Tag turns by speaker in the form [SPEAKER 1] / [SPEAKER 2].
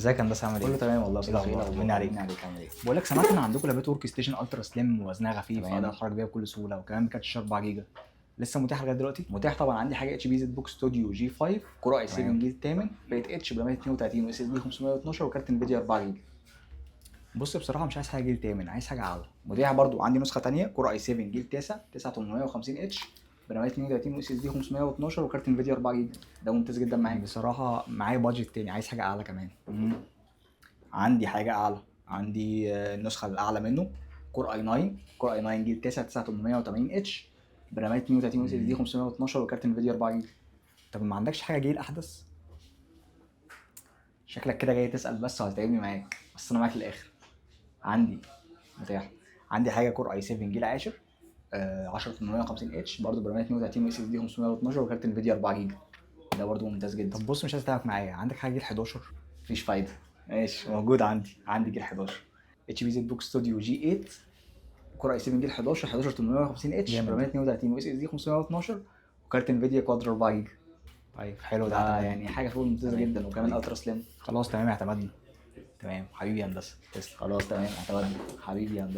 [SPEAKER 1] ازيك يا هندسه؟ عامل ايه؟
[SPEAKER 2] كله تمام والله.
[SPEAKER 1] ايه الاخبار؟ طمني عليك.
[SPEAKER 2] عامل ايه؟
[SPEAKER 1] بقول لك سمعت ان عندكم لابات ورك ستيشن الترا سليم ووزنها خفيف
[SPEAKER 2] تمام.
[SPEAKER 1] اقدر اتحرك بيها بكل سهوله، وكمان بكارت الشاشه 4 جيجا. لسه متاح لغايه دلوقتي؟
[SPEAKER 2] متاح طبعا. عندي حاجه اتش بي زد بوك ستوديو جي 5 كور اي 7
[SPEAKER 1] تمام.
[SPEAKER 2] جيل 8 ريت اتش ب 132 واس اس دي 512 وكارت انفيديا 4 جيجا.
[SPEAKER 1] بص بصراحه مش عايز حاجه جيل تامن، عايز حاجه اعلى.
[SPEAKER 2] متاح برضو. عندي نسخه ثانيه كور اي 7 جيل 9 9850 اتش ب 132 واس اس دي 512 وكارت انفيديا 4 جيجا. ده ممتاز جدا معاك.
[SPEAKER 1] بصراحه معايا بادجت تاني، عايز حاجه اعلى كمان.
[SPEAKER 2] عندي حاجه اعلى. عندي النسخه الاعلى منه كور اي 9 جيل 9 9880 اتش ب 132 واس اس دي 512 وكارت انفيديا 4 جيجا.
[SPEAKER 1] طب ما عندكش حاجه جيل احدث؟
[SPEAKER 2] شكلك كده جاي تسأل بس وهتتعبني معاك، بس انا معاك للاخر. عندي متاح. عندي حاجه كور اي 7 جيل 10 10850 اتش برضه ب 132 اس اس دي 512 وكارت انفيديا 4 جيجا. ده برضه ممتاز جدا.
[SPEAKER 1] طب بص مش عايز تعبك معايا، عندك حاجه جيل 11؟
[SPEAKER 2] مفيش فايده. ماشي، موجود عندي جيل 11 اتش بي زد بوك ستوديو جي 8 كور اي 7 جيل 11 11850 اتش ب 132 واس اس دي 512 وكارت انفيديا كوادرو 4 جيجا.
[SPEAKER 1] طيب حلو، ده
[SPEAKER 2] ده
[SPEAKER 1] اعتمدنا.
[SPEAKER 2] يعني حاجه فوق ممتازه
[SPEAKER 1] تمام.
[SPEAKER 2] جدا، وكمان الترا سليم.
[SPEAKER 1] خلاص تمام اعتمدنا. تمام حبيبي يا هندسه، تسلم.
[SPEAKER 2] خلاص تمام، اعتمدنا حبيبي يا هندسه.